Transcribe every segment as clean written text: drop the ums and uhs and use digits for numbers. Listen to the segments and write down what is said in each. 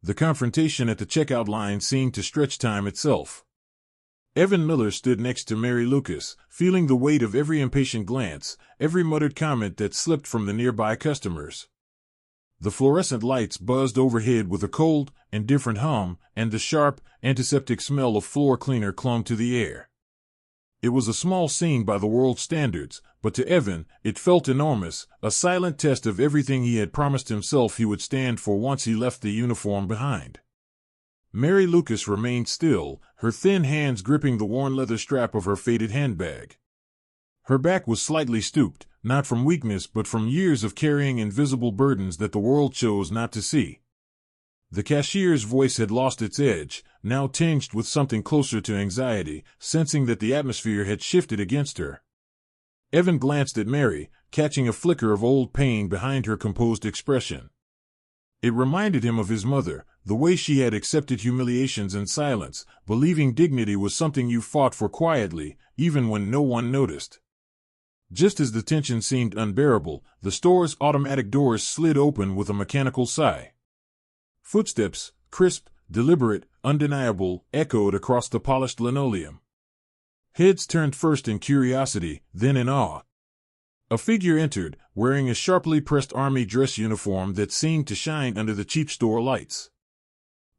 The confrontation at the checkout line seemed to stretch time itself. Evan Miller stood next to Mary Lucas, feeling the weight of every impatient glance, every muttered comment that slipped from the nearby customers. The fluorescent lights buzzed overhead with a cold, indifferent hum, and the sharp, antiseptic smell of floor cleaner clung to the air. It was a small scene by the world's standards, but to Evan, it felt enormous, a silent test of everything he had promised himself he would stand for once he left the uniform behind. Mary Lucas remained still, her thin hands gripping the worn leather strap of her faded handbag. Her back was slightly stooped, not from weakness but from years of carrying invisible burdens that the world chose not to see. The cashier's voice had lost its edge, now tinged with something closer to anxiety, sensing that the atmosphere had shifted against her. Evan glanced at Mary, catching a flicker of old pain behind her composed expression. It reminded him of his mother, the way she had accepted humiliations in silence, believing dignity was something you fought for quietly, even when no one noticed. Just as the tension seemed unbearable, the store's automatic doors slid open with a mechanical sigh. Footsteps, crisp, deliberate, undeniable, echoed across the polished linoleum. Heads turned first in curiosity, then in awe. A figure entered, wearing a sharply pressed army dress uniform that seemed to shine under the cheap store lights.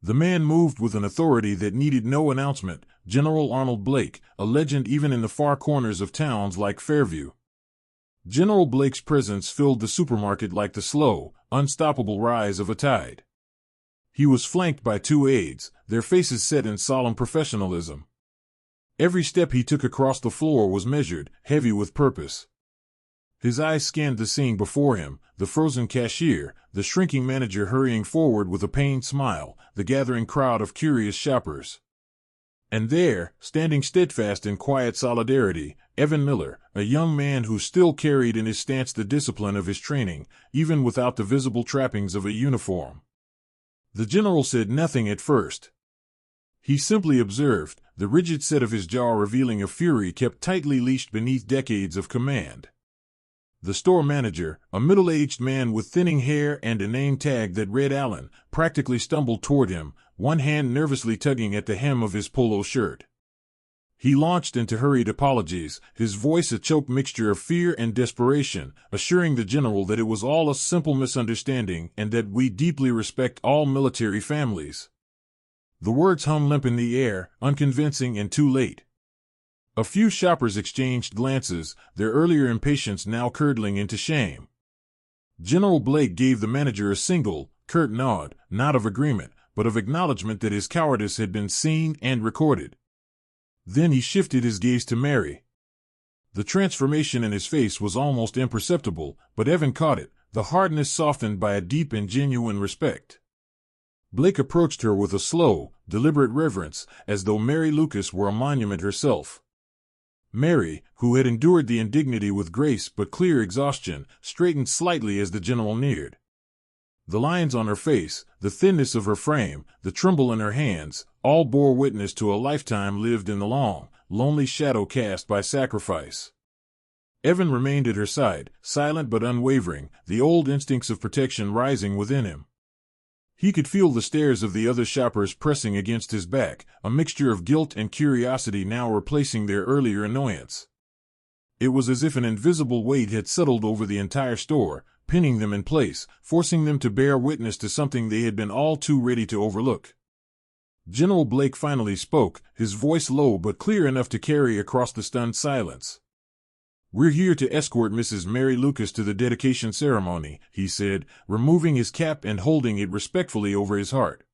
The man moved with an authority that needed no announcement, General Arnold Blake, a legend even in the far corners of towns like Fairview. General Blake's presence filled the supermarket like the slow, unstoppable rise of a tide. He was flanked by two aides, their faces set in solemn professionalism. Every step he took across the floor was measured, heavy with purpose. His eyes scanned the scene before him, the frozen cashier, the shrinking manager hurrying forward with a pained smile, the gathering crowd of curious shoppers. And there, standing steadfast in quiet solidarity, Evan Miller, a young man who still carried in his stance the discipline of his training, even without the visible trappings of a uniform. The general said nothing at first. He simply observed, the rigid set of his jaw revealing a fury kept tightly leashed beneath decades of command. The store manager, a middle-aged man with thinning hair and a name tag that read Allen, practically stumbled toward him, one hand nervously tugging at the hem of his polo shirt. He launched into hurried apologies, his voice a choked mixture of fear and desperation, assuring the general that it was all a simple misunderstanding and that we deeply respect all military families. The words hung limp in the air, unconvincing and too late. A few shoppers exchanged glances, their earlier impatience now curdling into shame. General Blake gave the manager a single, curt nod, not of agreement, but of acknowledgement that his cowardice had been seen and recorded. Then he shifted his gaze to Mary. The transformation in his face was almost imperceptible, but Evan caught it, the hardness softened by a deep and genuine respect. Blake approached her with a slow, deliberate reverence, as though Mary Lucas were a monument herself. Mary, who had endured the indignity with grace but clear exhaustion, straightened slightly as the general neared. The lines on her face, the thinness of her frame, the tremble in her hands, all bore witness to a lifetime lived in the long, lonely shadow cast by sacrifice. Evan remained at her side, silent but unwavering, the old instincts of protection rising within him. He could feel the stares of the other shoppers pressing against his back, a mixture of guilt and curiosity now replacing their earlier annoyance. It was as if an invisible weight had settled over the entire store, pinning them in place, forcing them to bear witness to something they had been all too ready to overlook. General Blake finally spoke, his voice low but clear enough to carry across the stunned silence. "We're here to escort Mrs. Mary Lucas to the dedication ceremony," he said, removing his cap and holding it respectfully over his heart.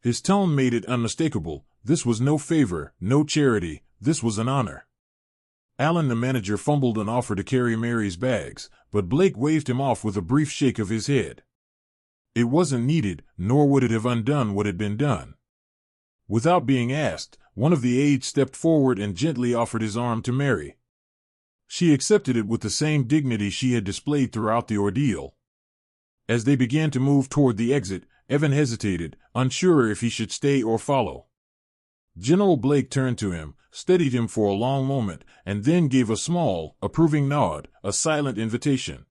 His tone made it unmistakable. This was no favor, no charity, this was an honor. Allen the manager fumbled an offer to carry Mary's bags, but Blake waved him off with a brief shake of his head. It wasn't needed, nor would it have undone what had been done. Without being asked, one of the aides stepped forward and gently offered his arm to Mary. She accepted it with the same dignity she had displayed throughout the ordeal. As they began to move toward the exit, Evan hesitated, unsure if he should stay or follow. General Blake turned to him, steadied him for a long moment, and then gave a small, approving nod, a silent invitation.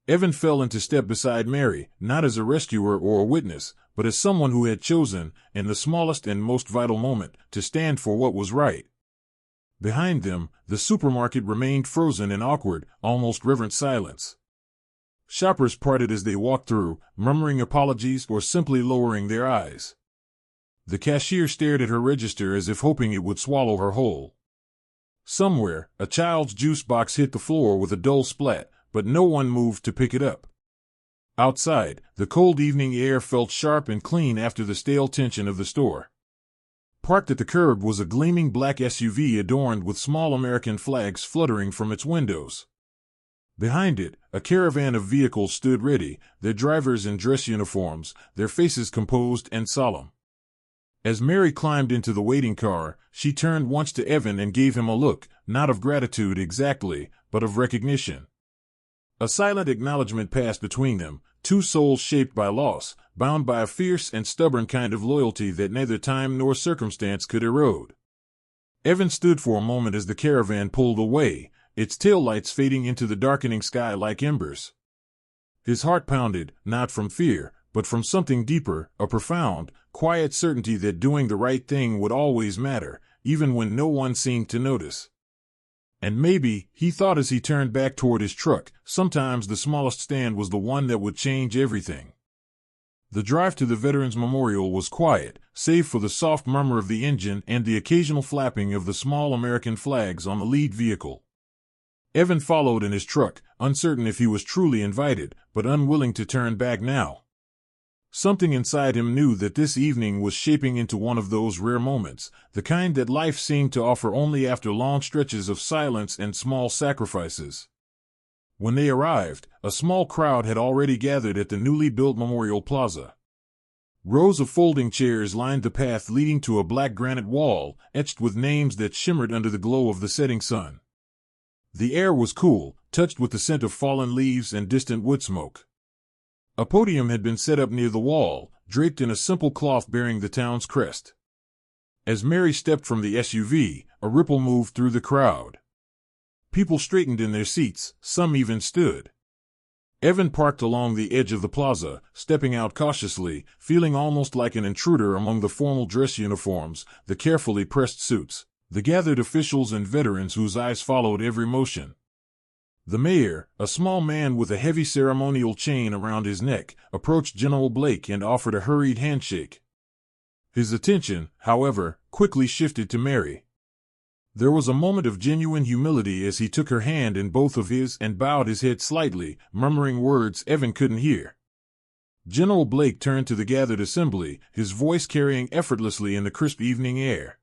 Evan fell into step beside Mary, not as a rescuer or a witness, but as someone who had chosen, in the smallest and most vital moment, to stand for what was right. Behind them, the supermarket remained frozen in awkward, almost reverent silence. Shoppers parted as they walked through, murmuring apologies or simply lowering their eyes. The cashier stared at her register as if hoping it would swallow her whole. Somewhere, a child's juice box hit the floor with a dull splat, but no one moved to pick it up. Outside, the cold evening air felt sharp and clean after the stale tension of the store. Parked at the curb was a gleaming black SUV adorned with small American flags fluttering from its windows. Behind it, a caravan of vehicles stood ready, their drivers in dress uniforms, their faces composed and solemn. As Mary climbed into the waiting car, she turned once to Evan and gave him a look, not of gratitude exactly, but of recognition. A silent acknowledgement passed between them, two souls shaped by loss, bound by a fierce and stubborn kind of loyalty that neither time nor circumstance could erode. Evan stood for a moment as the caravan pulled away, its taillights fading into the darkening sky like embers. His heart pounded, not from fear, but from something deeper, a profound, quiet certainty that doing the right thing would always matter, even when no one seemed to notice. And maybe, he thought as he turned back toward his truck, sometimes the smallest stand was the one that would change everything. The drive to the Veterans Memorial was quiet, save for the soft murmur of the engine and the occasional flapping of the small American flags on the lead vehicle. Evan followed in his truck, uncertain if he was truly invited, but unwilling to turn back now. Something inside him knew that this evening was shaping into one of those rare moments, the kind that life seemed to offer only after long stretches of silence and small sacrifices. When they arrived, a small crowd had already gathered at the newly built Memorial Plaza. Rows of folding chairs lined the path leading to a black granite wall, etched with names that shimmered under the glow of the setting sun. The air was cool, touched with the scent of fallen leaves and distant wood smoke. A podium had been set up near the wall, draped in a simple cloth bearing the town's crest. As Mary stepped from the SUV, a ripple moved through the crowd. People straightened in their seats, some even stood. Evan parked along the edge of the plaza, stepping out cautiously, feeling almost like an intruder among the formal dress uniforms, the carefully pressed suits, the gathered officials and veterans whose eyes followed every motion. The mayor, a small man with a heavy ceremonial chain around his neck, approached General Blake and offered a hurried handshake. His attention, however, quickly shifted to Mary. There was a moment of genuine humility as he took her hand in both of his and bowed his head slightly, murmuring words Evan couldn't hear. General Blake turned to the gathered assembly, his voice carrying effortlessly in the crisp evening air.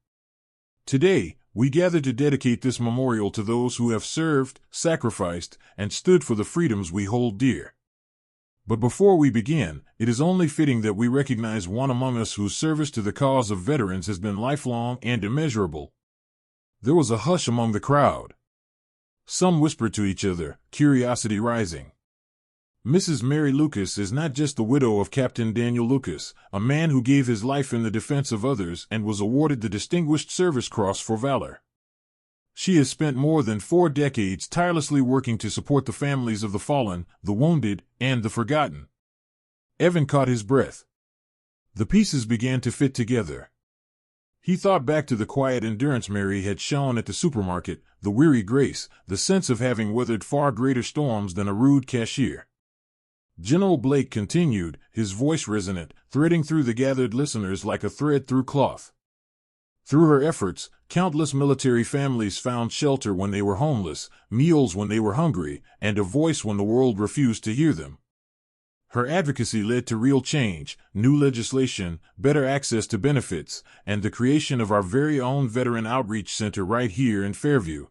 Today, we gather to dedicate this memorial to those who have served, sacrificed, and stood for the freedoms we hold dear. But before we begin, it is only fitting that we recognize one among us whose service to the cause of veterans has been lifelong and immeasurable. There was a hush among the crowd. Some whispered to each other, curiosity rising. Mrs. Mary Lucas is not just the widow of Captain Daniel Lucas, a man who gave his life in the defense of others and was awarded the Distinguished Service Cross for valor. She has spent more than 4 decades tirelessly working to support the families of the fallen, the wounded, and the forgotten. Evan caught his breath. The pieces began to fit together. He thought back to the quiet endurance Mary had shown at the supermarket, the weary grace, the sense of having weathered far greater storms than a rude cashier. General Blake continued, his voice resonant, threading through the gathered listeners like a thread through cloth. Through her efforts, countless military families found shelter when they were homeless, meals when they were hungry, and a voice when the world refused to hear them. Her advocacy led to real change, new legislation, better access to benefits, and the creation of our very own Veteran Outreach Center right here in Fairview.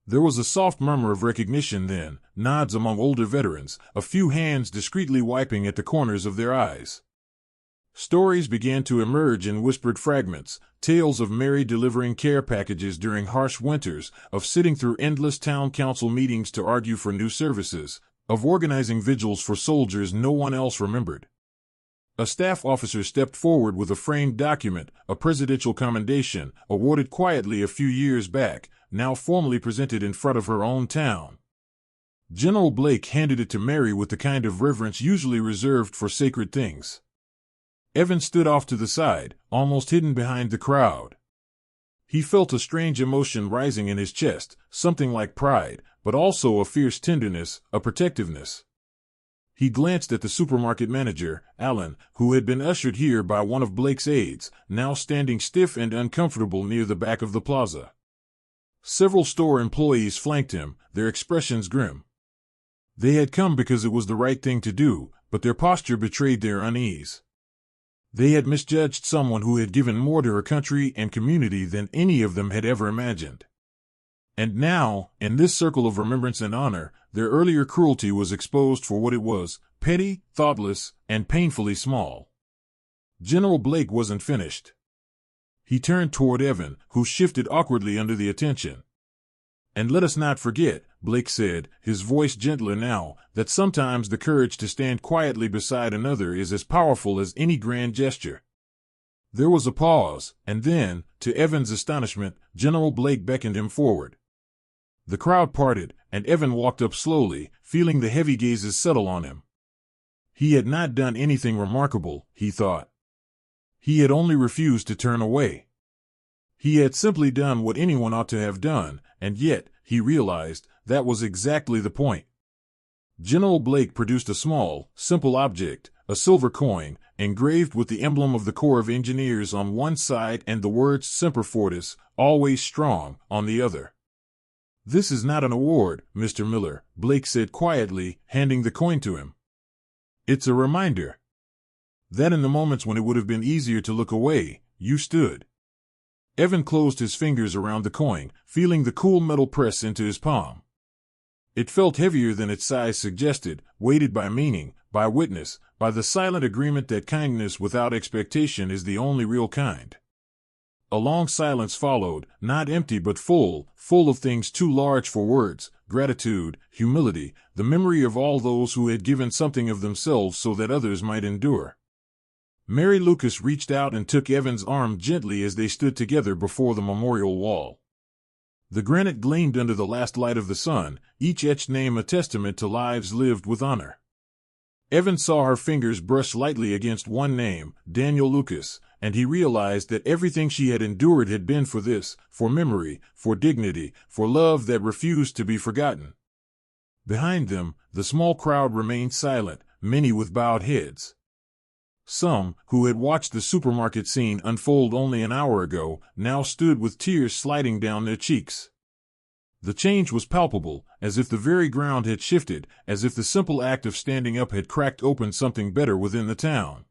There was a soft murmur of recognition then, nods among older veterans, a few hands discreetly wiping at the corners of their eyes. Stories began to emerge in whispered fragments, tales of Mary delivering care packages during harsh winters, of sitting through endless town council meetings to argue for new services, of organizing vigils for soldiers no one else remembered. A staff officer stepped forward with a framed document, a presidential commendation, awarded quietly a few years back, now formally presented in front of her own town. General Blake handed it to Mary with the kind of reverence usually reserved for sacred things. Evan stood off to the side, almost hidden behind the crowd. He felt a strange emotion rising in his chest, something like pride, but also a fierce tenderness, a protectiveness. He glanced at the supermarket manager, Alan, who had been ushered here by one of Blake's aides, now standing stiff and uncomfortable near the back of the plaza. Several store employees flanked him, their expressions grim. They had come because it was the right thing to do, but their posture betrayed their unease. They had misjudged someone who had given more to her country and community than any of them had ever imagined. And now, in this circle of remembrance and honor, their earlier cruelty was exposed for what it was, petty, thoughtless, and painfully small. General Blake wasn't finished. He turned toward Evan, who shifted awkwardly under the attention. "And let us not forget," Blake said, his voice gentler now, "that sometimes the courage to stand quietly beside another is as powerful as any grand gesture." There was a pause, and then, to Evan's astonishment, General Blake beckoned him forward. The crowd parted, and Evan walked up slowly, feeling the heavy gazes settle on him. He had not done anything remarkable, he thought. He had only refused to turn away. He had simply done what anyone ought to have done, and yet, he realized, that was exactly the point. General Blake produced a small, simple object, a silver coin, engraved with the emblem of the Corps of Engineers on one side and the words Semper Fortis, always strong, on the other. "This is not an award, Mr. Miller," Blake said quietly, handing the coin to him. "It's a reminder that in the moments when it would have been easier to look away, you stood." Evan closed his fingers around the coin, feeling the cool metal press into his palm. It felt heavier than its size suggested, weighted by meaning, by witness, by the silent agreement that kindness without expectation is the only real kind. A long silence followed, not empty but full of things too large for words: gratitude, humility, the memory of all those who had given something of themselves so that others might endure. Mary Lucas reached out and took Evan's arm gently as they stood together before the memorial wall. The granite gleamed under the last light of the sun, each etched name a testament to lives lived with honor. Evan saw her fingers brush lightly against one name, Daniel Lucas, and he realized that everything she had endured had been for this, for memory, for dignity, for love that refused to be forgotten. Behind them, the small crowd remained silent, many with bowed heads. Some, who had watched the supermarket scene unfold only an hour ago, now stood with tears sliding down their cheeks. The change was palpable, as if the very ground had shifted, as if the simple act of standing up had cracked open something better within the town.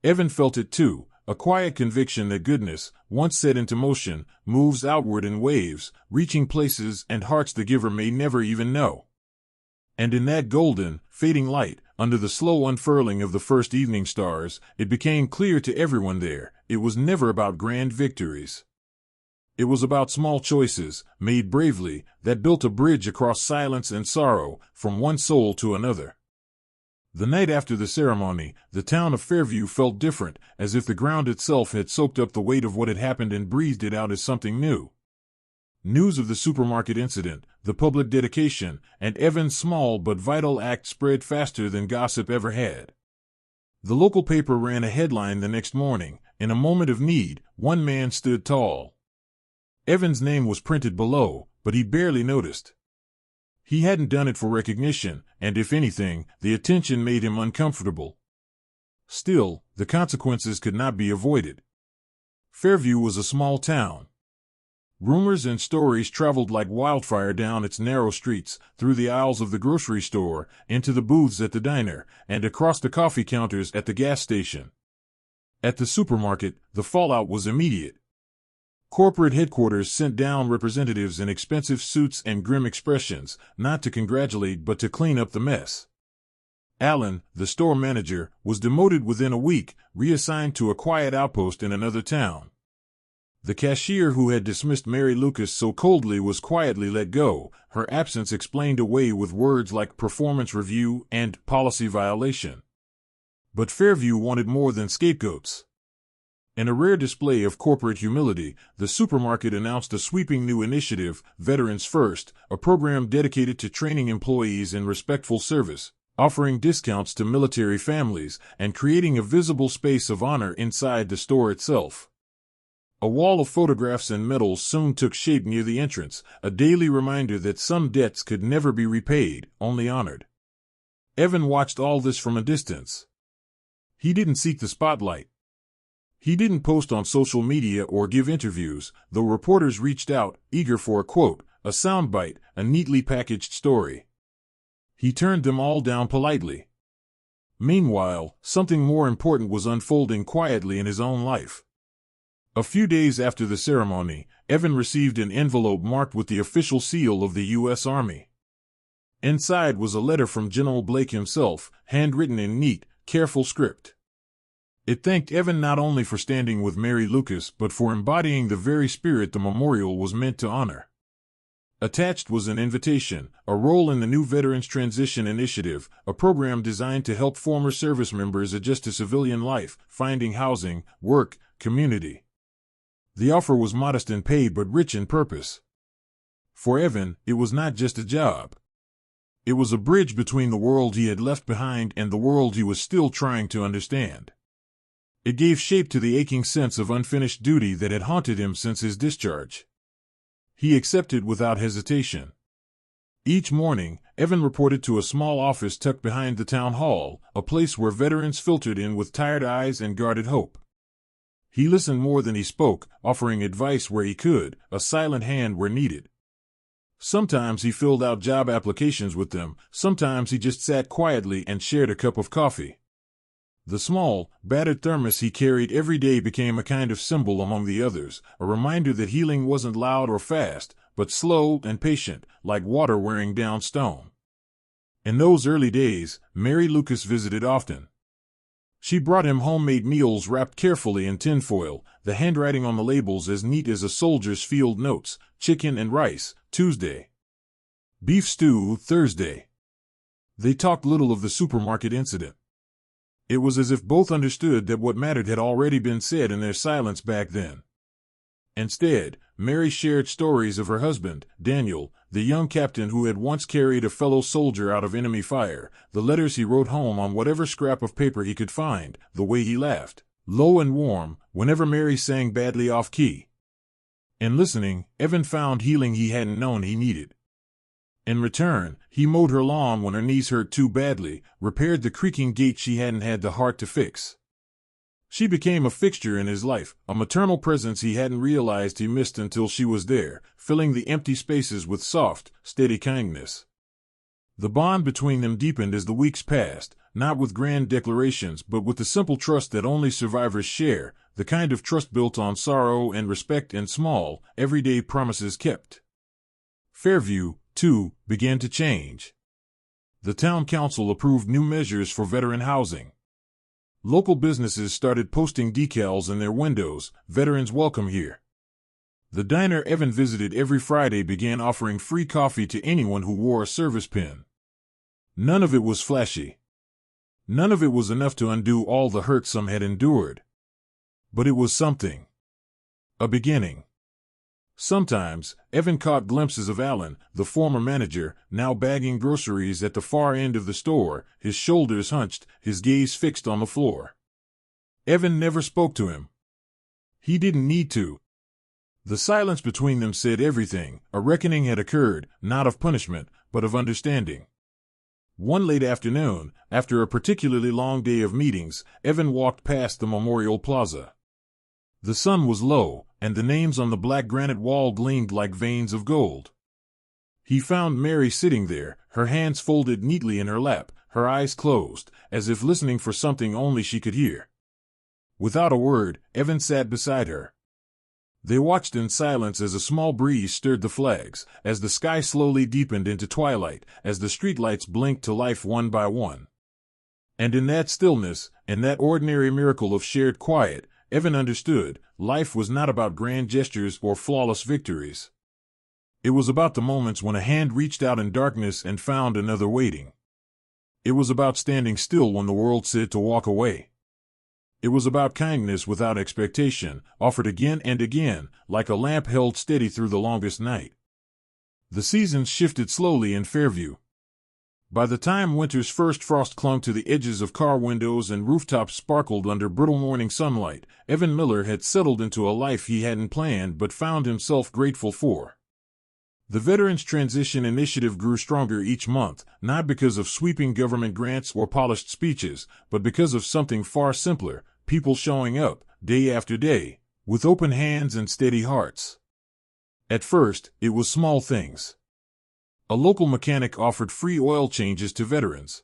Evan felt it too, a quiet conviction that goodness, once set into motion, moves outward in waves, reaching places and hearts the giver may never even know. And in that golden, fading light, under the slow unfurling of the first evening stars, it became clear to everyone there, it was never about grand victories. It was about small choices, made bravely, that built a bridge across silence and sorrow, from one soul to another. The night after the ceremony, the town of Fairview felt different, as if the ground itself had soaked up the weight of what had happened and breathed it out as something new. News of the supermarket incident, the public dedication, and Evan's small but vital act spread faster than gossip ever had. The local paper ran a headline the next morning: "In a moment of need, one man stood tall." Evan's name was printed below, but he barely noticed. He hadn't done it for recognition, and if anything, the attention made him uncomfortable. Still, the consequences could not be avoided. Fairview was a small town. Rumors and stories traveled like wildfire down its narrow streets, through the aisles of the grocery store, into the booths at the diner, and across the coffee counters at the gas station. At the supermarket, the fallout was immediate. Corporate headquarters sent down representatives in expensive suits and grim expressions, not to congratulate but to clean up the mess. Alan, the store manager, was demoted within a week, reassigned to a quiet outpost in another town. The cashier who had dismissed Mary Lucas so coldly was quietly let go, her absence explained away with words like performance review and policy violation. But Fairview wanted more than scapegoats. In a rare display of corporate humility, the supermarket announced a sweeping new initiative, Veterans First, a program dedicated to training employees in respectful service, offering discounts to military families, and creating a visible space of honor inside the store itself. A wall of photographs and medals soon took shape near the entrance, a daily reminder that some debts could never be repaid, only honored. Evan watched all this from a distance. He didn't seek the spotlight. He didn't post on social media or give interviews, though reporters reached out, eager for a quote, a soundbite, a neatly packaged story. He turned them all down politely. Meanwhile, something more important was unfolding quietly in his own life. A few days after the ceremony, Evan received an envelope marked with the official seal of the U.S. Army. Inside was a letter from General Blake himself, handwritten in neat, careful script. It thanked Evan not only for standing with Mary Lucas but for embodying the very spirit the memorial was meant to honor. Attached was an invitation, a role in the new Veterans Transition Initiative, a program designed to help former service members adjust to civilian life, finding housing, work, community. The offer was modest in pay but rich in purpose. For Evan, it was not just a job. It was a bridge between the world he had left behind and the world he was still trying to understand. It gave shape to the aching sense of unfinished duty that had haunted him since his discharge. He accepted without hesitation. Each morning, Evan reported to a small office tucked behind the town hall, a place where veterans filtered in with tired eyes and guarded hope. He listened more than he spoke, offering advice where he could, a silent hand where needed. Sometimes he filled out job applications with them, sometimes he just sat quietly and shared a cup of coffee. The small, battered thermos he carried every day became a kind of symbol among the others, a reminder that healing wasn't loud or fast, but slow and patient, like water wearing down stone. In those early days, Mary Lucas visited often. She brought him homemade meals wrapped carefully in tinfoil, the handwriting on the labels as neat as a soldier's field notes: chicken and rice, Tuesday. Beef stew, Thursday. They talked little of the supermarket incident. It was as if both understood that what mattered had already been said in their silence back then. Instead, Mary shared stories of her husband, Daniel, the young captain who had once carried a fellow soldier out of enemy fire, the letters he wrote home on whatever scrap of paper he could find, the way he laughed, low and warm, whenever Mary sang badly off key. In listening, Evan found healing he hadn't known he needed. In return, he mowed her lawn when her knees hurt too badly, repaired the creaking gate she hadn't had the heart to fix. She became a fixture in his life, a maternal presence he hadn't realized he missed until she was there, filling the empty spaces with soft, steady kindness. The bond between them deepened as the weeks passed, not with grand declarations but with the simple trust that only survivors share, the kind of trust built on sorrow and respect and small, everyday promises kept. Fairview, too, began to change. The town council approved new measures for veteran housing. Local businesses started posting decals in their windows, "Veterans welcome here." The diner Evan visited every Friday began offering free coffee to anyone who wore a service pin. None of it was flashy. None of it was enough to undo all the hurt some had endured. But it was something. A beginning. Sometimes, Evan caught glimpses of Alan, the former manager, now bagging groceries at the far end of the store, his shoulders hunched, his gaze fixed on the floor. Evan never spoke to him. He didn't need to. The silence between them said everything. A reckoning had occurred, not of punishment, but of understanding. One late afternoon, after a particularly long day of meetings, Evan walked past the Memorial Plaza. The sun was low, and the names on the black granite wall gleamed like veins of gold. He found Mary sitting there, her hands folded neatly in her lap, her eyes closed, as if listening for something only she could hear. Without a word, Evan sat beside her. They watched in silence as a small breeze stirred the flags, as the sky slowly deepened into twilight, as the streetlights blinked to life one by one. And in that stillness, in that ordinary miracle of shared quiet, Evan understood, life was not about grand gestures or flawless victories. It was about the moments when a hand reached out in darkness and found another waiting. It was about standing still when the world said to walk away. It was about kindness without expectation, offered again and again, like a lamp held steady through the longest night. The seasons shifted slowly in Fairview. By the time winter's first frost clung to the edges of car windows and rooftops sparkled under brittle morning sunlight, Evan Miller had settled into a life he hadn't planned but found himself grateful for. The Veterans Transition Initiative grew stronger each month, not because of sweeping government grants or polished speeches, but because of something far simpler: people showing up, day after day, with open hands and steady hearts. At first, it was small things. A local mechanic offered free oil changes to veterans.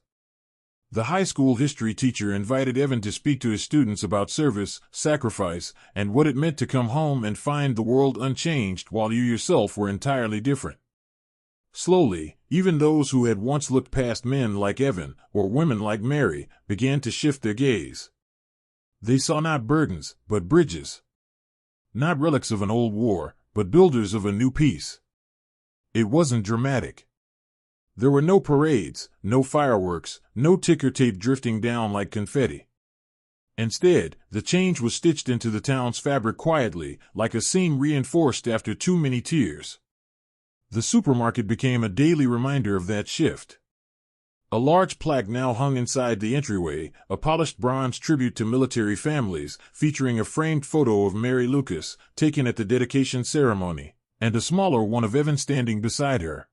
The high school history teacher invited Evan to speak to his students about service, sacrifice, and what it meant to come home and find the world unchanged while you yourself were entirely different. Slowly, even those who had once looked past men like Evan, or women like Mary, began to shift their gaze. They saw not burdens, but bridges. Not relics of an old war, but builders of a new peace. It wasn't dramatic. There were no parades, no fireworks, no ticker tape drifting down like confetti. Instead, the change was stitched into the town's fabric quietly, like a seam reinforced after too many tears. The supermarket became a daily reminder of that shift. A large plaque now hung inside the entryway, a polished bronze tribute to military families, featuring a framed photo of Mary Lucas, taken at the dedication ceremony, and a smaller one of Evan standing beside her.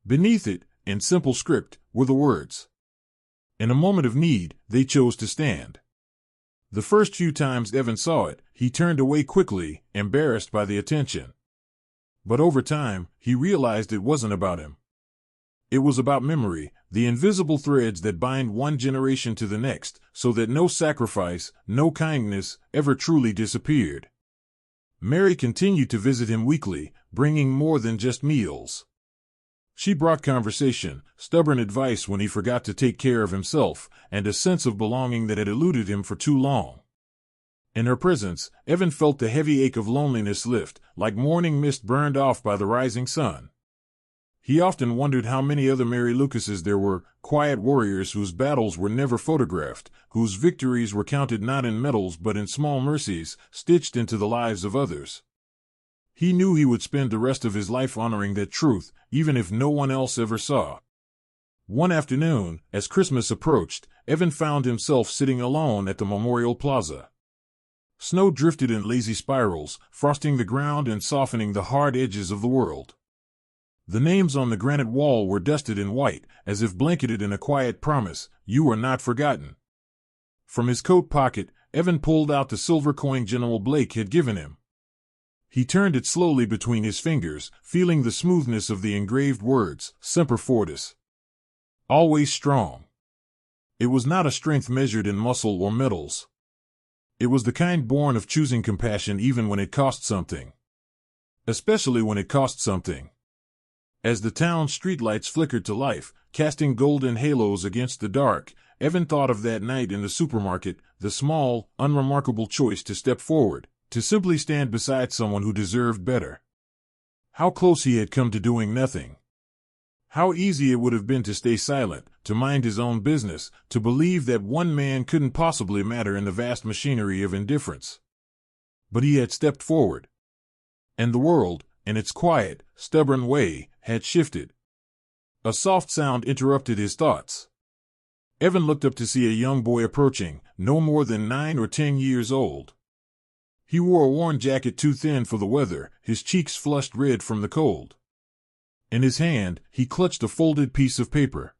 Beneath it, in simple script, were the words, "In a moment of need, they chose to stand." The first few times Evan saw it, he turned away quickly, embarrassed by the attention. But over time, he realized it wasn't about him. It was about memory, the invisible threads that bind one generation to the next, so that no sacrifice, no kindness, ever truly disappeared. Mary continued to visit him weekly, bringing more than just meals. She brought conversation, stubborn advice when he forgot to take care of himself, and a sense of belonging that had eluded him for too long. In her presence, Evan felt the heavy ache of loneliness lift, like morning mist burned off by the rising sun. He often wondered how many other Mary Lucases there were, quiet warriors whose battles were never photographed, whose victories were counted not in medals but in small mercies, stitched into the lives of others. He knew he would spend the rest of his life honoring that truth, even if no one else ever saw. One afternoon, as Christmas approached, Evan found himself sitting alone at the Memorial Plaza. Snow drifted in lazy spirals, frosting the ground and softening the hard edges of the world. The names on the granite wall were dusted in white, as if blanketed in a quiet promise: "You are not forgotten." From his coat pocket, Evan pulled out the silver coin General Blake had given him. He turned it slowly between his fingers, feeling the smoothness of the engraved words, "Semper Fortis." Always strong. It was not a strength measured in muscle or medals. It was the kind born of choosing compassion even when it cost something. Especially when it cost something. As the town's streetlights flickered to life, casting golden halos against the dark, Evan thought of that night in the supermarket, the small, unremarkable choice to step forward, to simply stand beside someone who deserved better. How close he had come to doing nothing. How easy it would have been to stay silent, to mind his own business, to believe that one man couldn't possibly matter in the vast machinery of indifference. But he had stepped forward. And the world, in its quiet, stubborn way, had shifted. A soft sound interrupted his thoughts. Evan looked up to see a young boy approaching, no more than 9 or 10 years old. He wore a worn jacket too thin for the weather, his cheeks flushed red from the cold. In his hand, he clutched a folded piece of paper.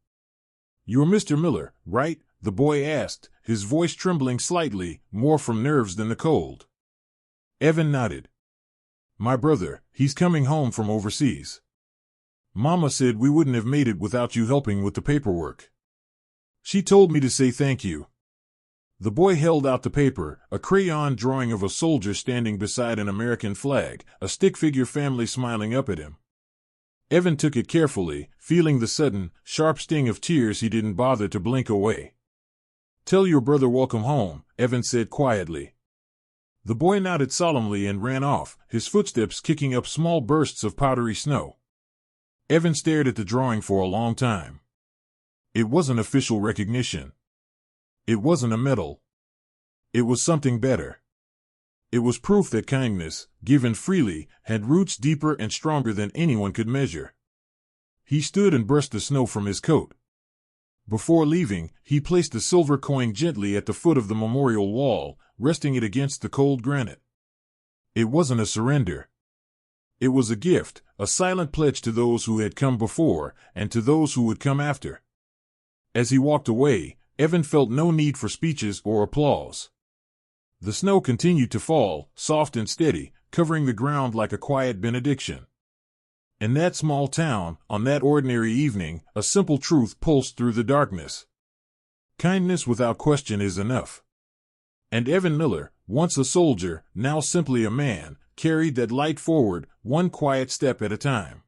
"You're Mr. Miller, right?" the boy asked, his voice trembling slightly, more from nerves than the cold. Evan nodded. "My brother, he's coming home from overseas. Mama said we wouldn't have made it without you helping with the paperwork. She told me to say thank you." The boy held out the paper, a crayon drawing of a soldier standing beside an American flag, a stick figure family smiling up at him. Evan took it carefully, feeling the sudden, sharp sting of tears he didn't bother to blink away. "Tell your brother welcome home," Evan said quietly. The boy nodded solemnly and ran off, his footsteps kicking up small bursts of powdery snow. Evan stared at the drawing for a long time. It wasn't official recognition. It wasn't a medal. It was something better. It was proof that kindness, given freely, had roots deeper and stronger than anyone could measure. He stood and brushed the snow from his coat. Before leaving, he placed the silver coin gently at the foot of the memorial wall, resting it against the cold granite. It wasn't a surrender. It was a gift, a silent pledge to those who had come before, and to those who would come after. As he walked away, Evan felt no need for speeches or applause. The snow continued to fall, soft and steady, covering the ground like a quiet benediction. In that small town, on that ordinary evening, a simple truth pulsed through the darkness. Kindness without question is enough. And Evan Miller, once a soldier, now simply a man, carried that light forward, one quiet step at a time.